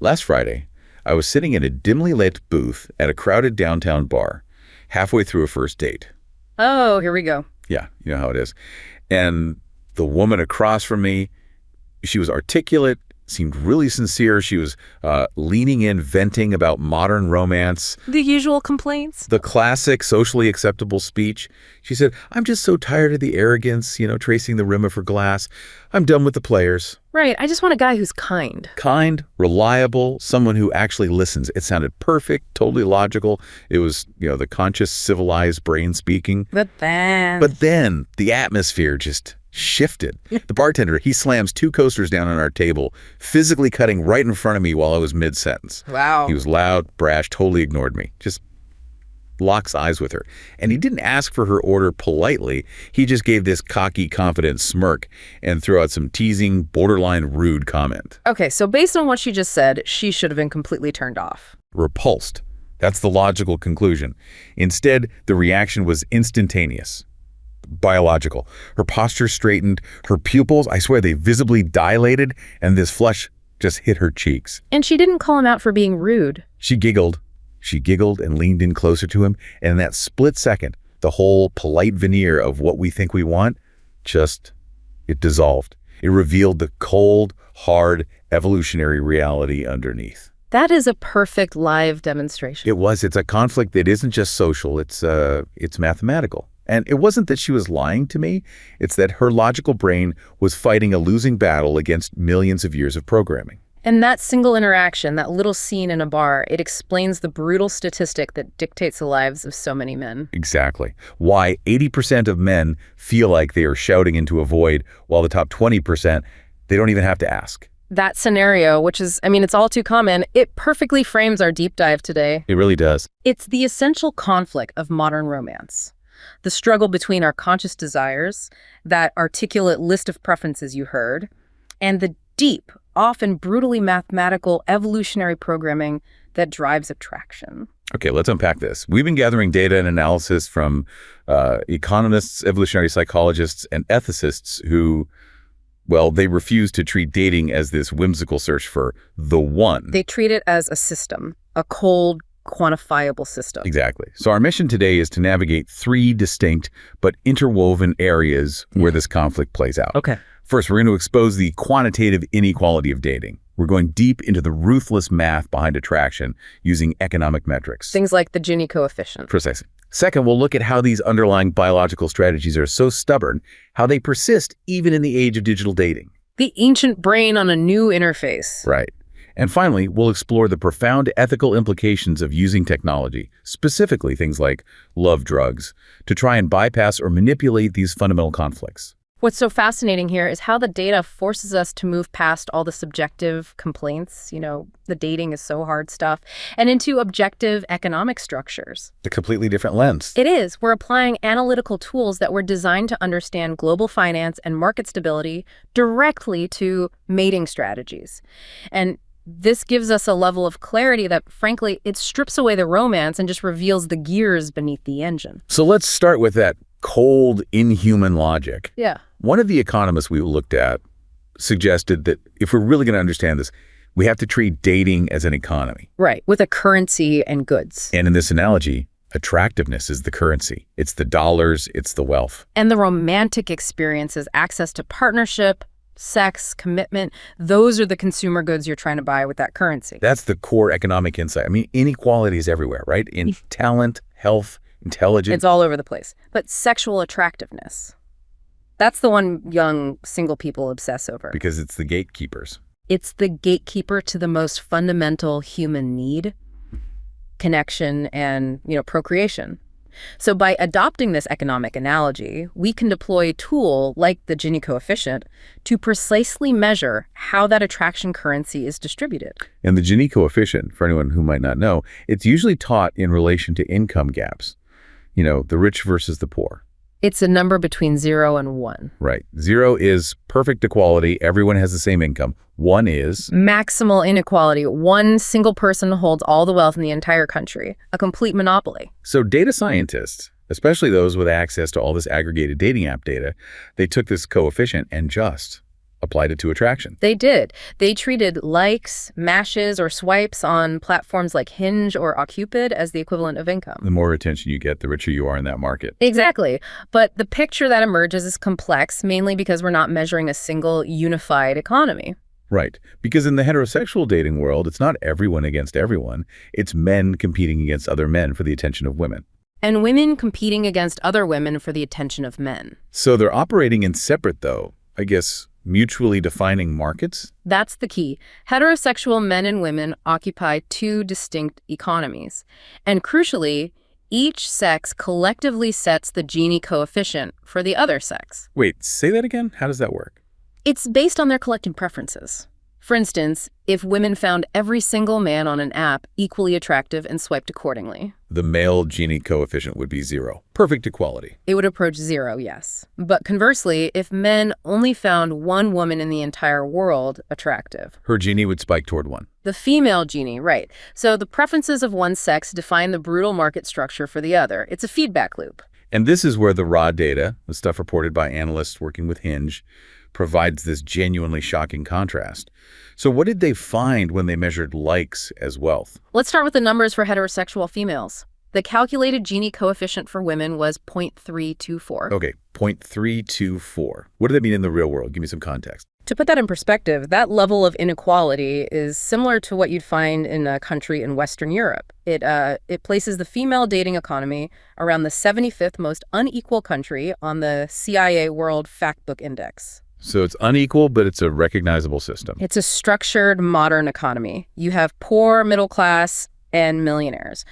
Last Friday, I was sitting in a dimly lit booth at a crowded downtown bar, halfway through a first date. Oh, here we go. Yeah, you know how it is. And the woman across from me, she was articulate, seemed really sincere. She was leaning in, venting about modern romance. The usual complaints? The classic socially acceptable speech. She said, "I'm just so tired of the arrogance, tracing the rim of her glass. I'm done with the players." Right. I just want a guy who's kind. Kind, reliable, someone who actually listens. It sounded perfect, totally logical. It was, the conscious, civilized brain speaking. But then the atmosphere just shifted. The bartender, he slams 2 coasters down on our table, physically cutting right in front of me while I was mid-sentence. Wow. He was loud, brash, totally ignored me. Just locks eyes with her. And he didn't ask for her order politely. He just gave this cocky, confident smirk and threw out some teasing, borderline rude comment. Okay, so based on what she just said, she should have been completely turned off. Repulsed. That's the logical conclusion. Instead, the reaction was instantaneous. Biological. Her posture straightened, her pupils, I swear they visibly dilated, and this flush just hit her cheeks. And she didn't call him out for being rude. She giggled and leaned in closer to him, and in that split second, the whole polite veneer of what we think we want, it dissolved. It revealed the cold, hard, evolutionary reality underneath. That is a perfect live demonstration. It was. It's a conflict that isn't just social, it's mathematical. And it wasn't that she was lying to me, it's that her logical brain was fighting a losing battle against millions of years of programming. And that single interaction, that little scene in a bar, it explains the brutal statistic that dictates the lives of so many men. Exactly. Why 80% of men feel like they are shouting into a void, while the top 20%, they don't even have to ask. That scenario, which is, it's all too common, it perfectly frames our deep dive today. It really does. It's the essential conflict of modern romance. The struggle between our conscious desires, that articulate list of preferences you heard, and the deep, often brutally mathematical evolutionary programming that drives attraction. Okay, let's unpack this. We've been gathering data and analysis from economists, evolutionary psychologists, and ethicists who, they refuse to treat dating as this whimsical search for the one. They treat it as a system, a cold, quantifiable system. Exactly. So our mission today is to navigate 3 distinct but interwoven areas where this conflict plays out. Okay. First, we're going to expose the quantitative inequality of dating. We're going deep into the ruthless math behind attraction using economic metrics. Things like the Gini coefficient. Precisely. Second, we'll look at how these underlying biological strategies are so stubborn, how they persist even in the age of digital dating. The ancient brain on a new interface. Right. And finally, we'll explore the profound ethical implications of using technology, specifically things like love drugs, to try and bypass or manipulate these fundamental conflicts. What's so fascinating here is how the data forces us to move past all the subjective complaints, the dating is so hard stuff, and into objective economic structures. A completely different lens. It is. We're applying analytical tools that were designed to understand global finance and market stability directly to mating strategies. And this gives us a level of clarity that, frankly, it strips away the romance and just reveals the gears beneath the engine. So let's start with that cold, inhuman logic. Yeah. One of the economists we looked at suggested that if we're really going to understand this, we have to treat dating as an economy. Right, with a currency and goods. And in this analogy, attractiveness is the currency. It's the dollars, it's the wealth. And the romantic experiences, access to partnership, sex, commitment, those are the consumer goods you're trying to buy with that currency. That's the core economic insight. Inequality is everywhere, right? In talent, health, intelligence. It's all over the place. But sexual attractiveness, that's the one young single people obsess over. Because it's the gatekeepers. It's the gatekeeper to the most fundamental human need, connection, and, procreation. So by adopting this economic analogy, we can deploy a tool like the Gini coefficient to precisely measure how that attraction currency is distributed. And the Gini coefficient, for anyone who might not know, it's usually taught in relation to income gaps. The rich versus the poor. It's a number between 0 and 1. Right. 0 is perfect equality. Everyone has the same income. 1 is maximal inequality. One single person holds all the wealth in the entire country. A complete monopoly. So data scientists, especially those with access to all this aggregated dating app data, they took this coefficient and just applied it to attraction. They did. They treated likes, mashes, or swipes on platforms like Hinge or OkCupid as the equivalent of income. The more attention you get, the richer you are in that market. Exactly. But the picture that emerges is complex, mainly because we're not measuring a single unified economy. Right. Because in the heterosexual dating world, it's not everyone against everyone. It's men competing against other men for the attention of women. And women competing against other women for the attention of men. So they're operating in separate, though, I guess, mutually defining markets? That's the key. Heterosexual men and women occupy two distinct economies. And crucially, each sex collectively sets the Gini coefficient for the other sex. Wait, say that again? How does that work? It's based on their collective preferences. For instance, if women found every single man on an app equally attractive and swiped accordingly, The male Gini coefficient would be 0. Perfect equality. it would approach 0, yes. But conversely, if men only found one woman in the entire world attractive, Her Gini would spike toward 1. the female Gini, right. So the preferences of one sex define the brutal market structure for the other. It's a feedback loop. And this is where the raw data, the stuff reported by analysts working with Hinge, provides this genuinely shocking contrast. So what did they find when they measured likes as wealth? Let's start with the numbers for heterosexual females. The calculated Gini coefficient for women was 0.324. Okay, 0.324. What does that mean in the real world? Give me some context. To put that in perspective, that level of inequality is similar to what you'd find in a country in Western Europe. It places the female dating economy around the 75th most unequal country on the CIA World Factbook Index. So it's unequal, but it's a recognizable system. It's a structured, modern economy. You have poor, middle class, and millionaires.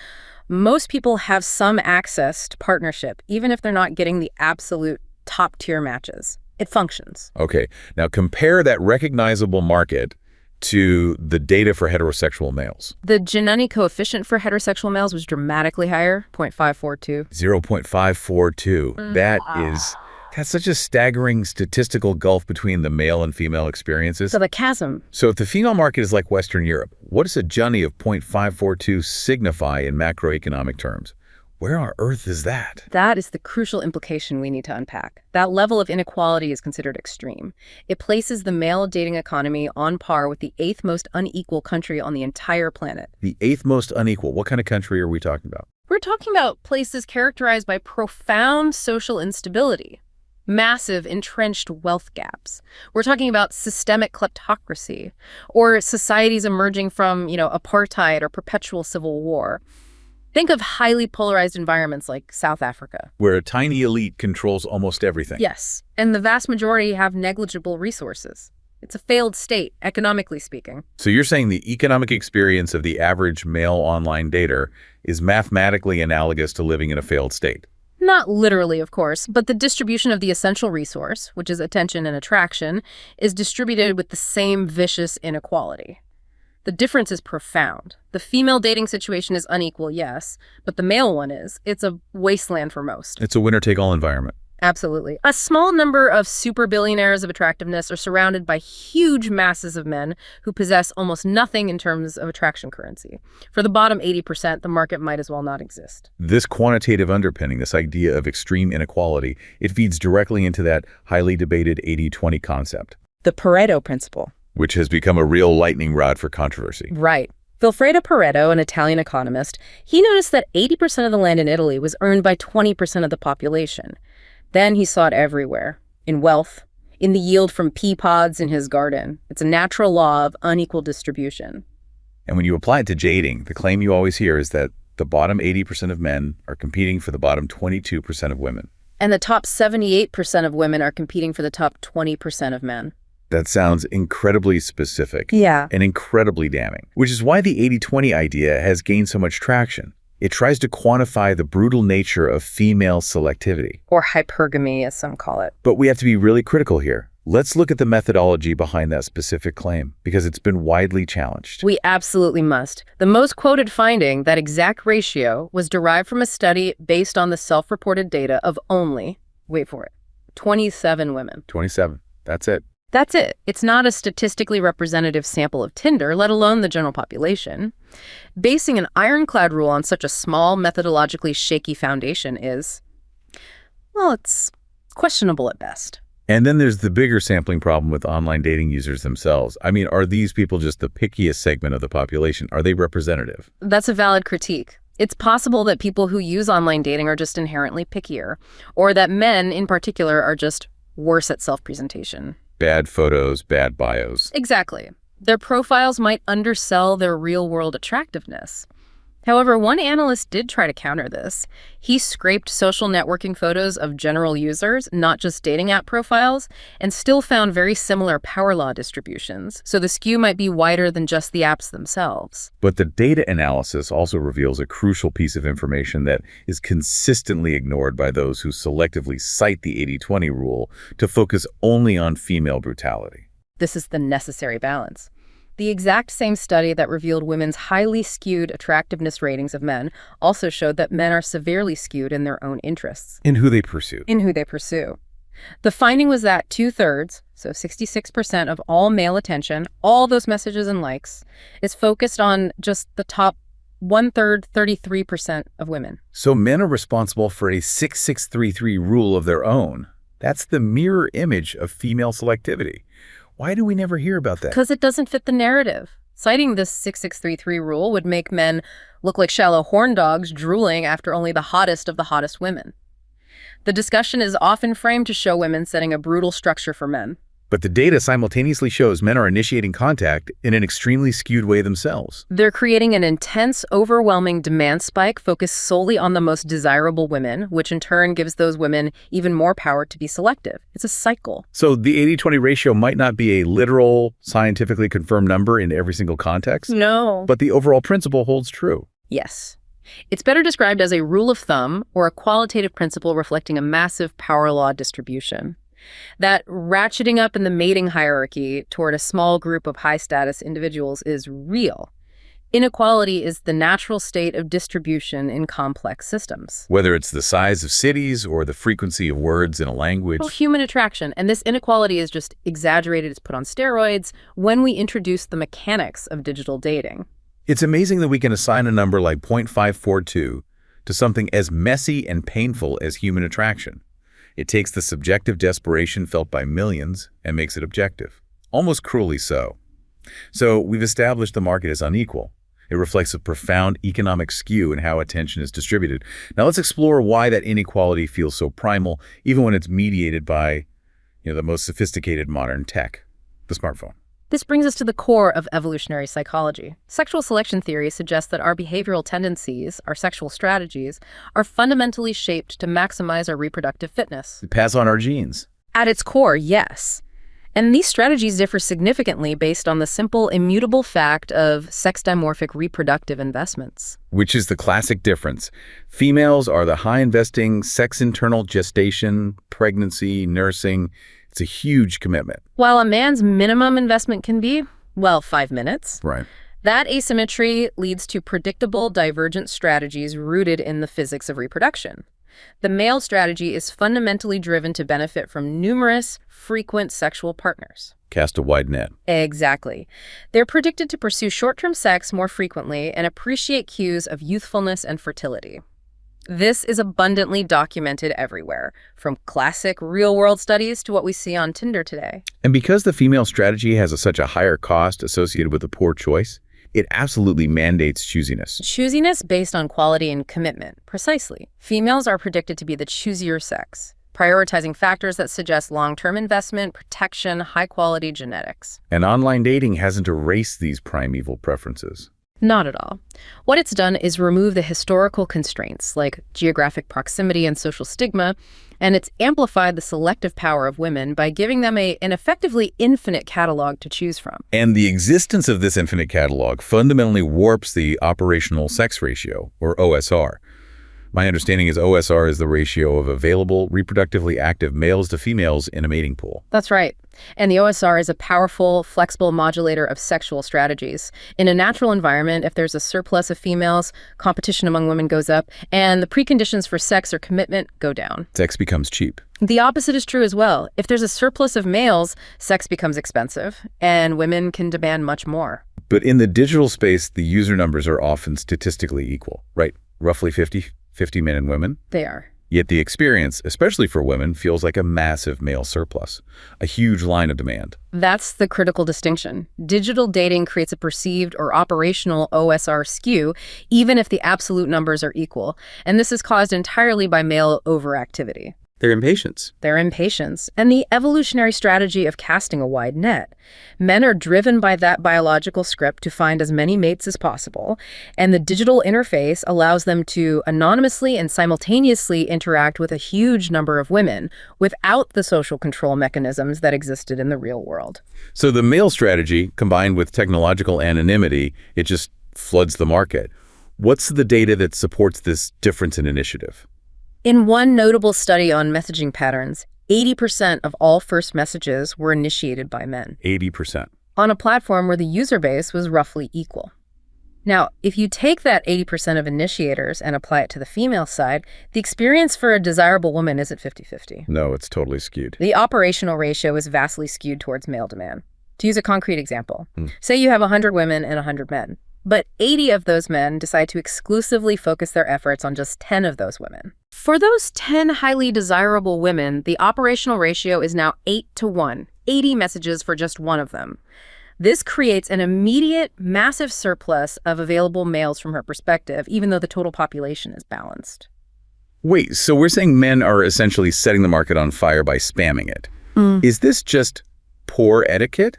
Most people have some access to partnership, even if they're not getting the absolute top-tier matches. It functions. Okay, now compare that recognizable market to the data for heterosexual males. The Gini coefficient for heterosexual males was dramatically higher, 0.542. 0.542. That's such a staggering statistical gulf between the male and female experiences. So the chasm. So if the female market is like Western Europe, what does a Gini of 0.542 signify in macroeconomic terms? Where on earth is that? That is the crucial implication we need to unpack. That level of inequality is considered extreme. It places the male dating economy on par with the 8th most unequal country on the entire planet. The 8th most unequal. What kind of country are we talking about? We're talking about places characterized by profound social instability, massive entrenched wealth gaps. We're talking about systemic kleptocracy, or societies emerging from, apartheid or perpetual civil war. Think of highly polarized environments like South Africa. Where a tiny elite controls almost everything. Yes, and the vast majority have negligible resources. It's a failed state, economically speaking. So you're saying the economic experience of the average male online dater is mathematically analogous to living in a failed state? Not literally, of course, but the distribution of the essential resource, which is attention and attraction, is distributed with the same vicious inequality. The difference is profound. The female dating situation is unequal, yes, but the male one is. It's a wasteland for most. It's a winner-take-all environment. Absolutely. A small number of super billionaires of attractiveness are surrounded by huge masses of men who possess almost nothing in terms of attraction currency. For the bottom 80%, the market might as well not exist. This quantitative underpinning, this idea of extreme inequality, it feeds directly into that highly debated 80-20 concept. The Pareto principle. Which has become a real lightning rod for controversy. Right. Vilfredo Pareto, an Italian economist, he noticed that 80% of the land in Italy was earned by 20% of the population. Then he saw it everywhere, in wealth, in the yield from pea pods in his garden. It's a natural law of unequal distribution. And when you apply it to dating, the claim you always hear is that the bottom 80% of men are competing for the bottom 22% of women. And the top 78% of women are competing for the top 20% of men. That sounds incredibly specific. Yeah. And incredibly damning, which is why the 80-20 idea has gained so much traction. It tries to quantify the brutal nature of female selectivity. Or hypergamy, as some call it. But we have to be really critical here. Let's look at the methodology behind that specific claim, because it's been widely challenged. We absolutely must. The most quoted finding, that exact ratio, was derived from a study based on the self-reported data of only, wait for it, 27 women. 27. That's it. That's it. It's not a statistically representative sample of Tinder, let alone the general population. Basing an ironclad rule on such a small, methodologically shaky foundation is, well, it's questionable at best. And then there's the bigger sampling problem with online dating users themselves. I mean, are these people just the pickiest segment of the population? Are they representative? That's a valid critique. It's possible that people who use online dating are just inherently pickier, or that men in particular are just worse at self-presentation. Bad photos, bad bios. Exactly. Their profiles might undersell their real-world attractiveness. However, one analyst did try to counter this. He scraped social networking photos of general users, not just dating app profiles, and still found very similar power law distributions, so the skew might be wider than just the apps themselves. But the data analysis also reveals a crucial piece of information that is consistently ignored by those who selectively cite the 80-20 rule to focus only on female brutality. This is the necessary balance. The exact same study that revealed women's highly skewed attractiveness ratings of men also showed that men are severely skewed in their own interests. In who they pursue. The finding was that 2/3, so 66% of all male attention, all those messages and likes, is focused on just the top 1/3, 33% of women. So men are responsible for a 6-6-3-3 rule of their own. That's the mirror image of female selectivity. Why do we never hear about that? Because it doesn't fit the narrative. Citing this 6-6-3-3 rule would make men look like shallow horn dogs drooling after only the hottest of the hottest women. The discussion is often framed to show women setting a brutal structure for men. But the data simultaneously shows men are initiating contact in an extremely skewed way themselves. They're creating an intense, overwhelming demand spike focused solely on the most desirable women, which in turn gives those women even more power to be selective. It's a cycle. So the 80-20 ratio might not be a literal, scientifically confirmed number in every single context. No. But the overall principle holds true. Yes. It's better described as a rule of thumb or a qualitative principle reflecting a massive power law distribution. That ratcheting up in the mating hierarchy toward a small group of high-status individuals is real. Inequality is the natural state of distribution in complex systems. Whether it's the size of cities or the frequency of words in a language. Well, human attraction. And this inequality is just exaggerated. It's put on steroids when we introduce the mechanics of digital dating. It's amazing that we can assign a number like 0.542 to something as messy and painful as human attraction. It takes the subjective desperation felt by millions and makes it objective, almost cruelly so. So we've established the market as unequal. It reflects a profound economic skew in how attention is distributed. Now let's explore why that inequality feels so primal, even when it's mediated by, the most sophisticated modern tech, the smartphone. This brings us to the core of evolutionary psychology. Sexual selection theory suggests that our behavioral tendencies, our sexual strategies, are fundamentally shaped to maximize our reproductive fitness. We pass on our genes. At its core, yes. And these strategies differ significantly based on the simple, immutable fact of sex-dimorphic reproductive investments. Which is the classic difference. Females are the high-investing sex-internal gestation, pregnancy, nursing. It's a huge commitment. While a man's minimum investment can be, 5 minutes. Right. That asymmetry leads to predictable divergent strategies rooted in the physics of reproduction. The male strategy is fundamentally driven to benefit from numerous, frequent sexual partners. Cast a wide net. Exactly. They're predicted to pursue short-term sex more frequently and appreciate cues of youthfulness and fertility. This is abundantly documented everywhere, from classic real-world studies to what we see on Tinder today. And because the female strategy has such a higher cost associated with a poor choice, it absolutely mandates choosiness. Choosiness based on quality and commitment, precisely. Females are predicted to be the choosier sex, prioritizing factors that suggest long-term investment, protection, high-quality genetics. And online dating hasn't erased these primeval preferences. Not at all. What it's done is remove the historical constraints like geographic proximity and social stigma, and it's amplified the selective power of women by giving them an effectively infinite catalog to choose from. And the existence of this infinite catalog fundamentally warps the operational sex ratio, or OSR. My understanding is OSR is the ratio of available reproductively active males to females in a mating pool. That's right. And the OSR is a powerful, flexible modulator of sexual strategies. In a natural environment, if there's a surplus of females, competition among women goes up, and the preconditions for sex or commitment go down. Sex becomes cheap. The opposite is true as well. If there's a surplus of males, sex becomes expensive, and women can demand much more. But in the digital space, the user numbers are often statistically equal, right? Roughly 50 men and women? They are. Yet the experience, especially for women, feels like a massive male surplus, a huge line of demand. That's the critical distinction. Digital dating creates a perceived or operational OSR skew, even if the absolute numbers are equal. And this is caused entirely by male overactivity. Their impatience. Their impatience, and the evolutionary strategy of casting a wide net. Men are driven by that biological script to find as many mates as possible, and the digital interface allows them to anonymously and simultaneously interact with a huge number of women without the social control mechanisms that existed in the real world. So the male strategy, combined with technological anonymity, it just floods the market. What's the data that supports this difference in initiative? In one notable study on messaging patterns, 80% of all first messages were initiated by men. 80%. On a platform where the user base was roughly equal. Now, if you take that 80% of initiators and apply it to the female side, the experience for a desirable woman isn't 50-50. No, it's totally skewed. The operational ratio is vastly skewed towards male demand. To use a concrete example, say you have 100 women and 100 men, but 80 of those men decide to exclusively focus their efforts on just 10 of those women. For those 10 highly desirable women, the operational ratio is now 8-to-1, 80 messages for just one of them. This creates an immediate, massive surplus of available males from her perspective, even though the total population is balanced. Wait, so we're saying men are essentially setting the market on fire by spamming it. Is this just poor etiquette?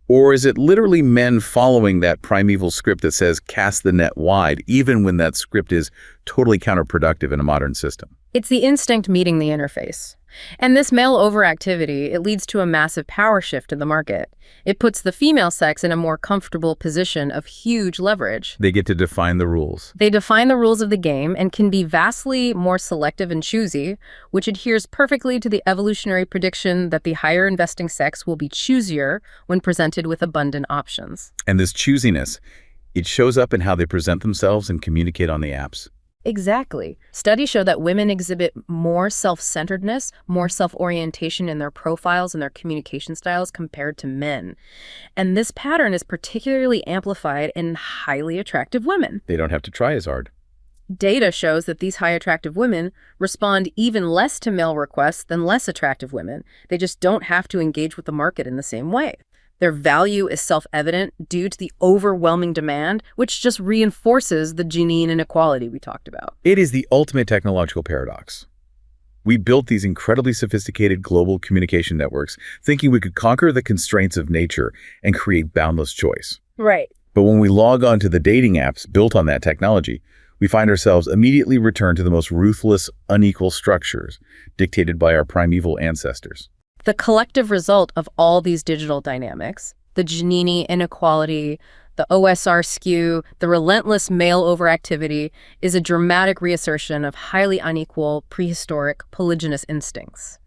Or is it literally men following that primeval script that says cast the net wide, even when that script is totally counterproductive in a modern system? It's the instinct meeting the interface. And this male overactivity, it leads to a massive power shift in the market. It puts the female sex in a more comfortable position of huge leverage. They get to define the rules. They define the rules of the game and can be vastly more selective and choosy, which adheres perfectly to the evolutionary prediction that the higher investing sex will be choosier when presented with abundant options. And this choosiness, it shows up in how they present themselves and communicate on the apps. Exactly. Studies show that women exhibit more self-centeredness, more self-orientation in their profiles and their communication styles compared to men. And this pattern is particularly amplified in highly attractive women. They don't have to try as hard. Data shows that these high attractive women respond even less to male requests than less attractive women. They just don't have to engage with the market in the same way. Their value is self-evident due to the overwhelming demand, which just reinforces the Gini inequality we talked about. It is the ultimate technological paradox. We built these incredibly sophisticated global communication networks thinking we could conquer the constraints of nature and create boundless choice. Right. But when we log on to the dating apps built on that technology, we find ourselves immediately returned to the most ruthless, unequal structures dictated by our primeval ancestors. The collective result of all these digital dynamics, the Gini inequality, the OSR skew, the relentless male overactivity, is a dramatic reassertion of highly unequal, prehistoric, polygynous instincts.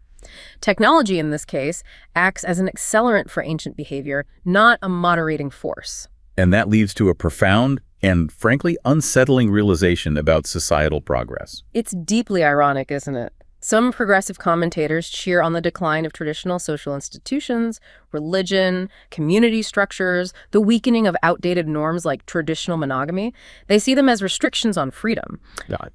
Technology, in this case, acts as an accelerant for ancient behavior, not a moderating force. And that leads to a profound and, frankly, unsettling realization about societal progress. It's deeply ironic, isn't it? Some progressive commentators cheer on the decline of traditional social institutions, religion, community structures, the weakening of outdated norms like traditional monogamy. They see them as restrictions on freedom.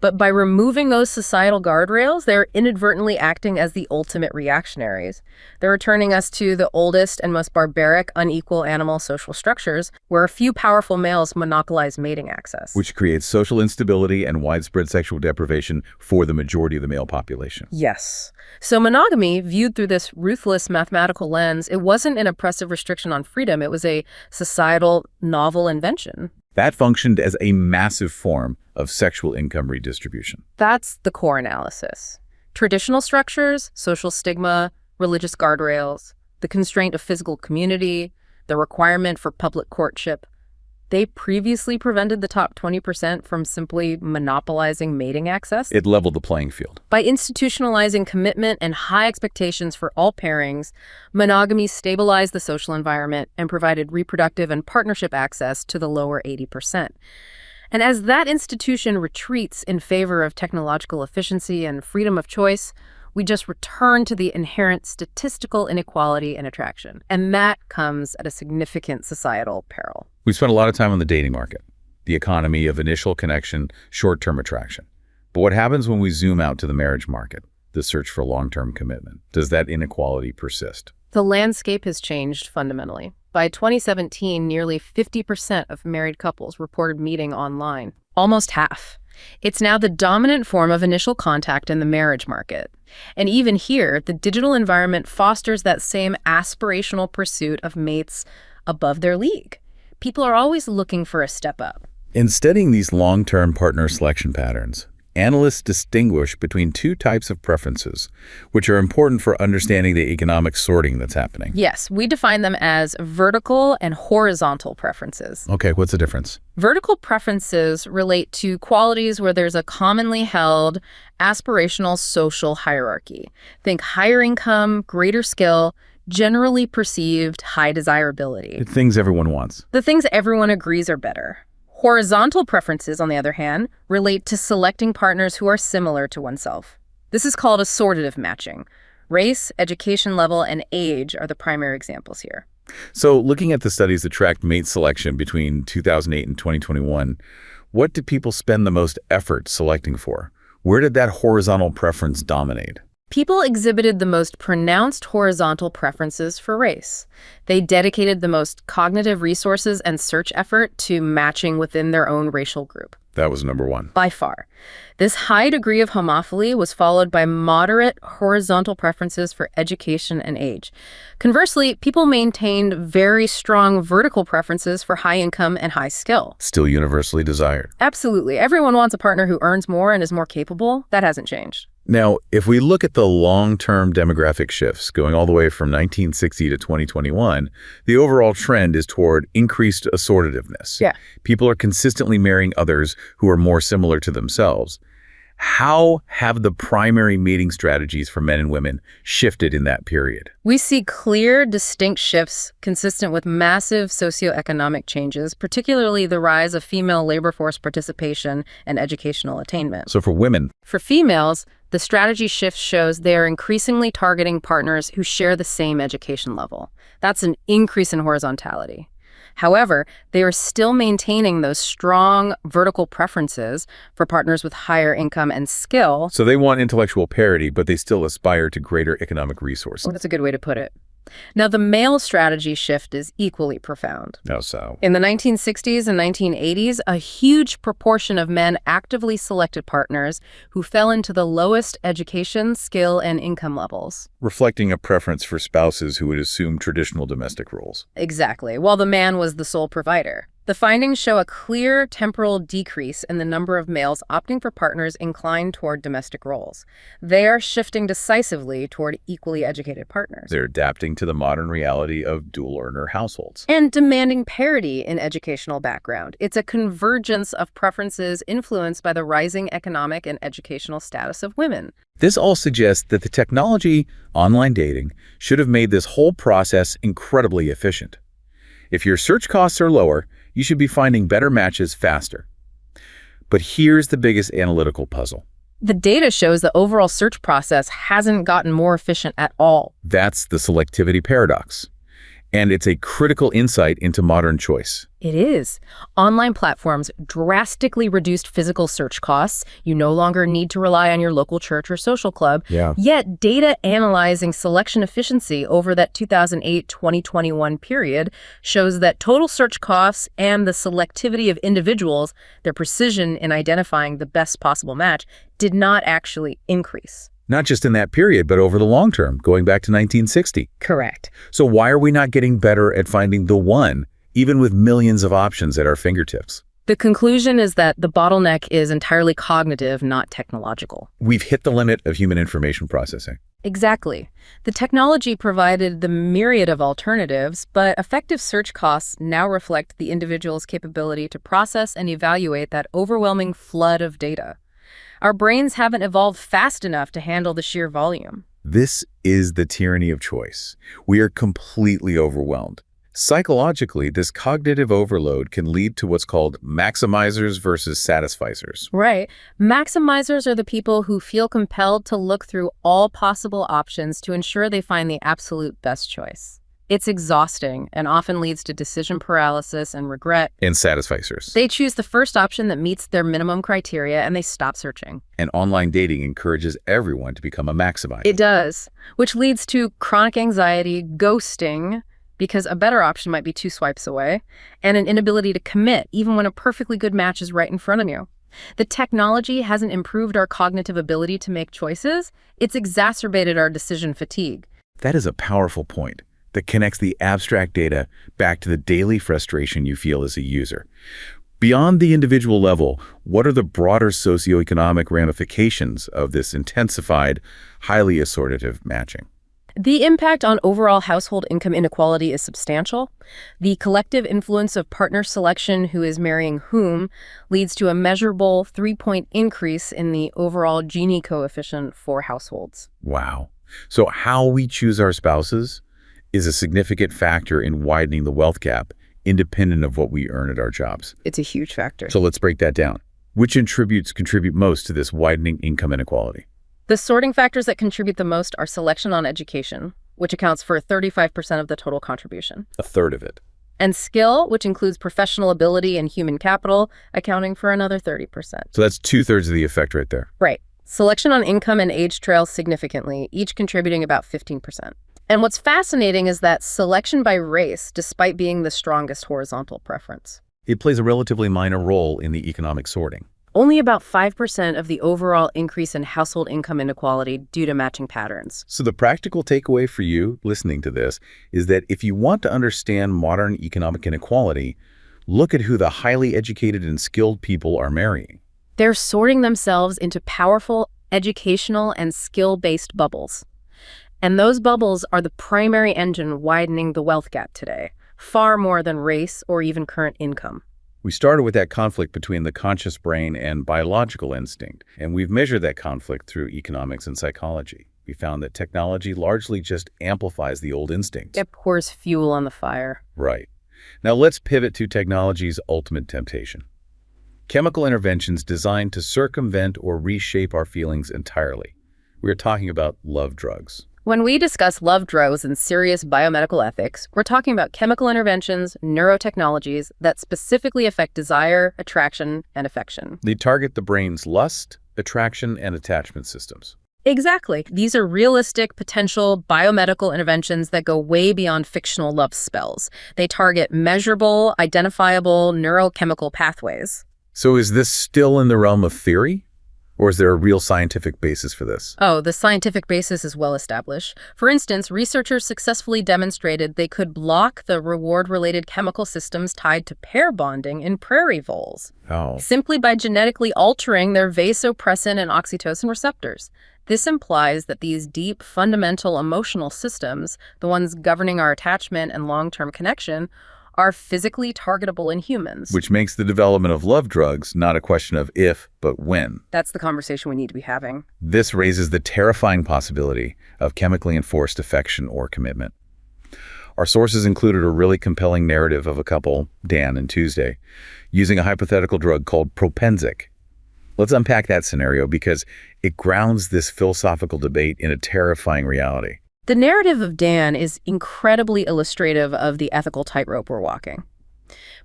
But by removing those societal guardrails, they're inadvertently acting as the ultimate reactionaries. They're returning us to the oldest and most barbaric, unequal animal social structures, where a few powerful males monopolize mating access. Which creates social instability and widespread sexual deprivation for the majority of the male population. Yes. So monogamy, viewed through this ruthless mathematical lens, it wasn't an oppressive restriction on freedom. It was a societal novel invention. That functioned as a massive form of sexual income redistribution. That's the core analysis. Traditional structures, social stigma, religious guardrails, the constraint of physical community, the requirement for public courtship, they previously prevented the top 20% from simply monopolizing mating access. It leveled the playing field. By institutionalizing commitment and high expectations for all pairings, monogamy stabilized the social environment and provided reproductive and partnership access to the lower 80%. And as that institution retreats in favor of technological efficiency and freedom of choice, we just return to the inherent statistical inequality and attraction. And that comes at a significant societal peril. We spent a lot of time on the dating market, the economy of initial connection, short-term attraction. But what happens when we zoom out to the marriage market, the search for long-term commitment? Does that inequality persist? The landscape has changed fundamentally. By 2017, nearly 50% of married couples reported meeting online. Almost half. It's now the dominant form of initial contact in the marriage market. And even here, the digital environment fosters that same aspirational pursuit of mates above their league. People are always looking for a step up. In studying these long-term partner selection patterns, analysts distinguish between two types of preferences, which are important for understanding the economic sorting that's happening. Yes, we define them as vertical and horizontal preferences. Okay, what's the difference? Vertical preferences relate to qualities where there's a commonly held aspirational social hierarchy. Think higher income, greater skill, generally perceived high desirability. The things everyone wants. The things everyone agrees are better. Horizontal preferences, on the other hand, relate to selecting partners who are similar to oneself. This is called assortative matching. Race, education level, and age are the primary examples here. So looking at the studies that tracked mate selection between 2008 and 2021, what did people spend the most effort selecting for? Where did that horizontal preference dominate? People exhibited the most pronounced horizontal preferences for race. They dedicated the most cognitive resources and search effort to matching within their own racial group. That was number one. By far. This high degree of homophily was followed by moderate horizontal preferences for education and age. Conversely, people maintained very strong vertical preferences for high income and high skill. Still universally desired. Absolutely. Everyone wants a partner who earns more and is more capable. That hasn't changed. Now, if we look at the long-term demographic shifts going all the way from 1960 to 2021, the overall trend is toward increased assortativeness. Yeah. People are consistently marrying others who are more similar to themselves. How have the primary mating strategies for men and women shifted in that period? We see clear, distinct shifts consistent with massive socioeconomic changes, particularly the rise of female labor force participation and educational attainment. So for women, For females, the strategy shift shows they are increasingly targeting partners who share the same education level. That's an increase in horizontality. However, they are still maintaining those strong vertical preferences for partners with higher income and skill. so they want intellectual parity, but they still aspire to greater economic resources. That's a good way to put it. Now, the male strategy shift is equally profound. How so? In the 1960s and 1980s, a huge proportion of men actively selected partners who fell into the lowest education, skill, and income levels. Reflecting a preference for spouses who would assume traditional domestic roles. Exactly, while the man was the sole provider. The findings show a clear temporal decrease in the number of males opting for partners inclined toward domestic roles. They are shifting decisively toward equally educated partners. They're adapting to the modern reality of dual-earner households. And demanding parity in educational background. It's a convergence of preferences influenced by the rising economic and educational status of women. This all suggests that the technology, online dating, should have made this whole process incredibly efficient. If your search costs are lower, you should be finding better matches faster. But here's the biggest analytical puzzle. The data shows the overall search process hasn't gotten more efficient at all. That's the selectivity paradox. And it's a critical insight into modern choice. It is. Online platforms drastically reduced physical search costs. You no longer need to rely on your local church or social club. Yeah. Yet data analyzing selection efficiency over that 2008-2021 period shows that total search costs and the selectivity of individuals, their precision in identifying the best possible match, did not actually increase. Not just in that period, but over the long term, going back to 1960. Correct. So why are we not getting better at finding the one, even with millions of options at our fingertips? The conclusion is that the bottleneck is entirely cognitive, not technological. We've hit the limit of human information processing. Exactly. The technology provided the myriad of alternatives, but effective search costs now reflect the individual's capability to process and evaluate that overwhelming flood of data. Our brains haven't evolved fast enough to handle the sheer volume. This is the tyranny of choice. We are completely overwhelmed. Psychologically, this cognitive overload can lead to what's called maximizers versus satisficers. Right. Maximizers are the people who feel compelled to look through all possible options to ensure they find the absolute best choice. It's exhausting and often leads to decision paralysis and regret. And satisficers. They choose the first option that meets their minimum criteria and they stop searching. And online dating encourages everyone to become a maximizer. It does, which leads to chronic anxiety, ghosting, because a better option might be 2 swipes away, and an inability to commit, even when a perfectly good match is right in front of you. The technology hasn't improved our cognitive ability to make choices. It's exacerbated our decision fatigue. That is a powerful point that connects the abstract data back to the daily frustration you feel as a user. Beyond the individual level, what are the broader socioeconomic ramifications of this intensified, highly assortative matching? The impact on overall household income inequality is substantial. The collective influence of partner selection, who is marrying whom, leads to a measurable 3-point increase in the overall Gini coefficient for households. Wow. So how we choose our spouses is a significant factor in widening the wealth gap, independent of what we earn at our jobs. It's a huge factor. So let's break that down. Which attributes contribute most to this widening income inequality? The sorting factors that contribute the most are selection on education, which accounts for 35% of the total contribution. A third of it. And skill, which includes professional ability and human capital, accounting for another 30%. So that's 2/3 of the effect right there. Right. Selection on income and age trails significantly, each contributing about 15%. And what's fascinating is that selection by race, despite being the strongest horizontal preference. It plays a relatively minor role in the economic sorting. Only about 5% of the overall increase in household income inequality due to matching patterns. So the practical takeaway for you listening to this is that if you want to understand modern economic inequality, look at who the highly educated and skilled people are marrying. They're sorting themselves into powerful educational and skill-based bubbles. And those bubbles are the primary engine widening the wealth gap today, far more than race or even current income. We started with that conflict between the conscious brain and biological instinct, and we've measured that conflict through economics and psychology. We found that technology largely just amplifies the old instincts. It pours fuel on the fire. Right. Now let's pivot to technology's ultimate temptation. Chemical interventions designed to circumvent or reshape our feelings entirely. We are talking about love drugs. When we discuss love drugs and serious biomedical ethics, we're talking about chemical interventions, neurotechnologies that specifically affect desire, attraction, and affection. They target the brain's lust, attraction, and attachment systems. Exactly. These are realistic, potential biomedical interventions that go way beyond fictional love spells. They target measurable, identifiable neurochemical pathways. So is this still in the realm of theory? Or is there a real scientific basis for this? Oh, the scientific basis is well established. For instance, researchers successfully demonstrated they could block the reward-related chemical systems tied to pair bonding in prairie voles, simply by genetically altering their vasopressin and oxytocin receptors. This implies that these deep, fundamental emotional systems, the ones governing our attachment and long-term connection, are physically targetable in humans. Which makes the development of love drugs not a question of if, but when. That's the conversation we need to be having. This raises the terrifying possibility of chemically enforced affection or commitment. Our sources included a really compelling narrative of a couple, Dan and Tuesday, using a hypothetical drug called Propensic. Let's unpack that scenario because it grounds this philosophical debate in a terrifying reality. The narrative of Dan is incredibly illustrative of the ethical tightrope we're walking.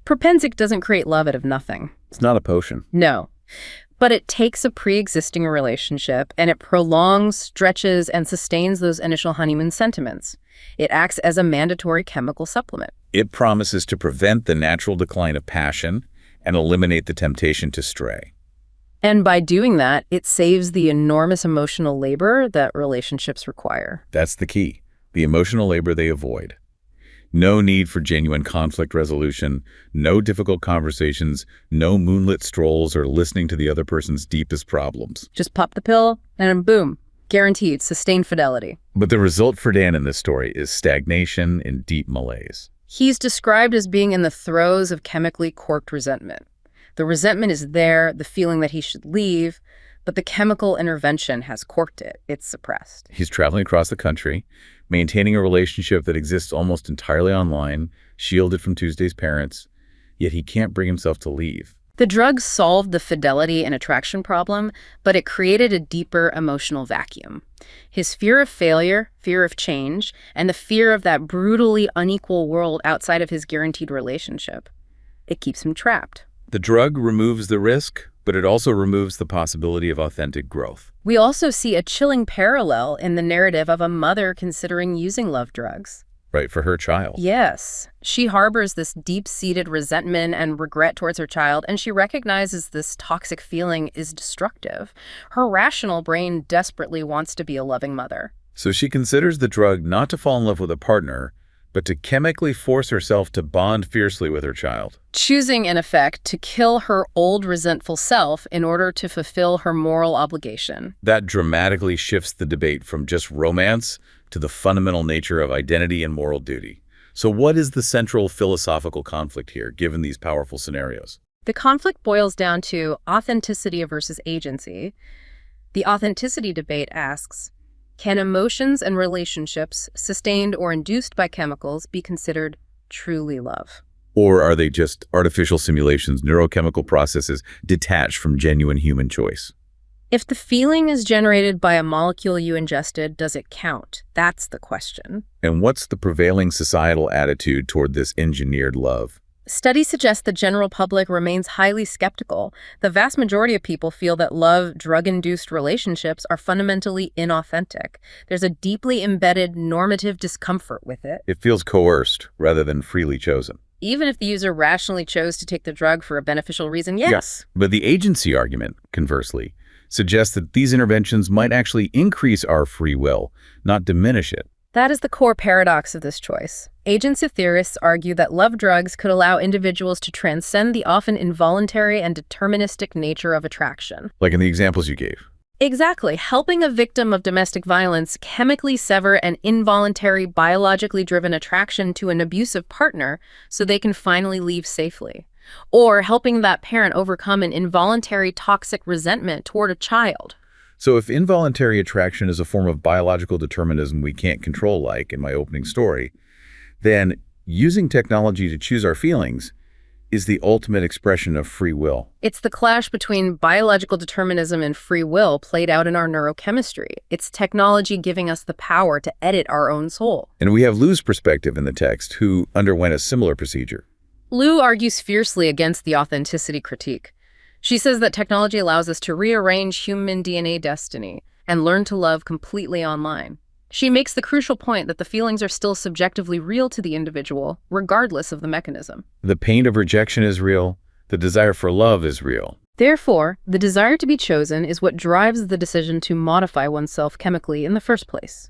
Propensic doesn't create love out of nothing. It's not a potion. No. But it takes a pre-existing relationship and it prolongs, stretches, and sustains those initial honeymoon sentiments. It acts as a mandatory chemical supplement. It promises to prevent the natural decline of passion and eliminate the temptation to stray. And by doing that, it saves the enormous emotional labor that relationships require. That's the key, the emotional labor they avoid. No need for genuine conflict resolution, no difficult conversations, no moonlit strolls or listening to the other person's deepest problems. Just pop the pill and boom, guaranteed sustained fidelity. But the result for Dan in this story is stagnation and deep malaise. He's described as being in the throes of chemically corked resentment. The resentment is there, the feeling that he should leave, but the chemical intervention has corked it. It's suppressed. He's traveling across the country, maintaining a relationship that exists almost entirely online, shielded from Tuesday's parents, yet he can't bring himself to leave. The drug solved the fidelity and attraction problem, but it created a deeper emotional vacuum. His fear of failure, fear of change, and the fear of that brutally unequal world outside of his guaranteed relationship. It keeps him trapped. The drug removes the risk, but it also removes the possibility of authentic growth. We also see a chilling parallel in the narrative of a mother considering using love drugs. Right, for her child. Yes. She harbors this deep-seated resentment and regret towards her child, and she recognizes this toxic feeling is destructive. Her rational brain desperately wants to be a loving mother. So she considers the drug not to fall in love with a partner, but to chemically force herself to bond fiercely with her child. Choosing, in effect, to kill her old resentful self in order to fulfill her moral obligation. That dramatically shifts the debate from just romance to the fundamental nature of identity and moral duty. So what is the central philosophical conflict here, given these powerful scenarios? The conflict boils down to authenticity versus agency. The authenticity debate asks, can emotions and relationships sustained or induced by chemicals be considered truly love? Or are they just artificial simulations, neurochemical processes detached from genuine human choice? If the feeling is generated by a molecule you ingested, does it count? That's the question. And what's the prevailing societal attitude toward this engineered love? Studies suggest the general public remains highly skeptical. The vast majority of people feel that love, drug-induced relationships are fundamentally inauthentic. There's a deeply embedded normative discomfort with it. It feels coerced rather than freely chosen. Even if the user rationally chose to take the drug for a beneficial reason, yes. But the agency argument, conversely, suggests that these interventions might actually increase our free will, not diminish it. That is the core paradox of this choice. Agency theorists argue that love drugs could allow individuals to transcend the often involuntary and deterministic nature of attraction. Like in the examples you gave. Exactly. Helping a victim of domestic violence chemically sever an involuntary, biologically driven attraction to an abusive partner so they can finally leave safely. Or helping that parent overcome an involuntary toxic resentment toward a child. So if involuntary attraction is a form of biological determinism we can't control, like in my opening story, then using technology to choose our feelings is the ultimate expression of free will. It's the clash between biological determinism and free will played out in our neurochemistry. It's technology giving us the power to edit our own soul. And we have Lou's perspective in the text, who underwent a similar procedure. Lou argues fiercely against the authenticity critique. She says that technology allows us to rearrange human DNA destiny and learn to love completely online. She makes the crucial point that the feelings are still subjectively real to the individual, regardless of the mechanism. The pain of rejection is real. The desire for love is real. Therefore, the desire to be chosen is what drives the decision to modify oneself chemically in the first place.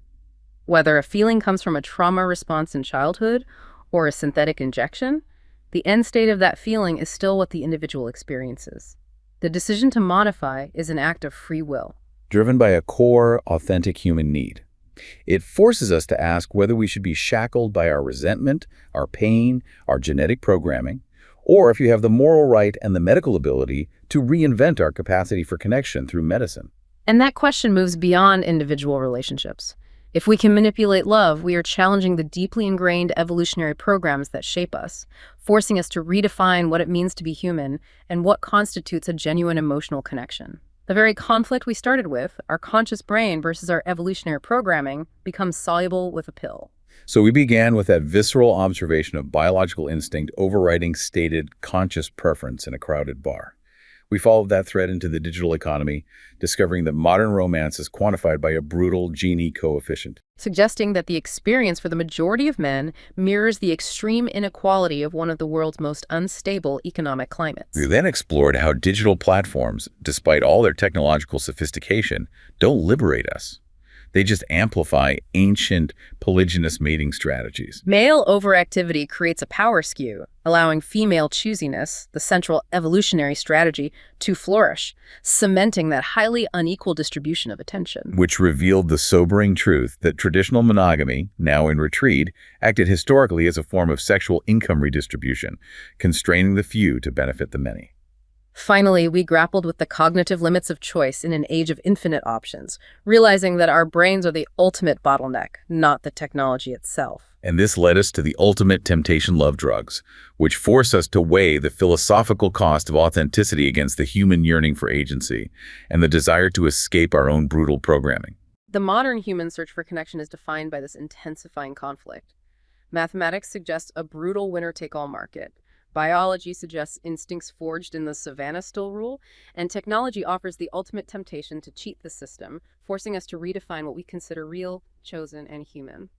Whether a feeling comes from a trauma response in childhood or a synthetic injection, the end state of that feeling is still what the individual experiences. The decision to modify is an act of free will, driven by a core, authentic human need. It forces us to ask whether we should be shackled by our resentment, our pain, our genetic programming, or if you have the moral right and the medical ability to reinvent our capacity for connection through medicine. And that question moves beyond individual relationships. If we can manipulate love, we are challenging the deeply ingrained evolutionary programs that shape us, forcing us to redefine what it means to be human and what constitutes a genuine emotional connection. The very conflict we started with, our conscious brain versus our evolutionary programming, becomes soluble with a pill. So we began with that visceral observation of biological instinct overriding stated conscious preference in a crowded bar. We followed that thread into the digital economy, discovering that modern romance is quantified by a brutal Gini coefficient, suggesting that the experience for the majority of men mirrors the extreme inequality of one of the world's most unstable economic climates. We then explored how digital platforms, despite all their technological sophistication, don't liberate us. They just amplify ancient polygynous mating strategies. Male overactivity creates a power skew, allowing female choosiness, the central evolutionary strategy, to flourish, cementing that highly unequal distribution of attention. Which revealed the sobering truth that traditional monogamy, now in retreat, acted historically as a form of sexual income redistribution, constraining the few to benefit the many. Finally, we grappled with the cognitive limits of choice in an age of infinite options, realizing that our brains are the ultimate bottleneck, not the technology itself. And this led us to the ultimate temptation love drugs, which force us to weigh the philosophical cost of authenticity against the human yearning for agency and the desire to escape our own brutal programming. The modern human search for connection is defined by this intensifying conflict. Mathematics suggests a brutal winner-take-all market. Biology suggests instincts forged in the savannah still rule, and technology offers the ultimate temptation to cheat the system, forcing us to redefine what we consider real, chosen, and human.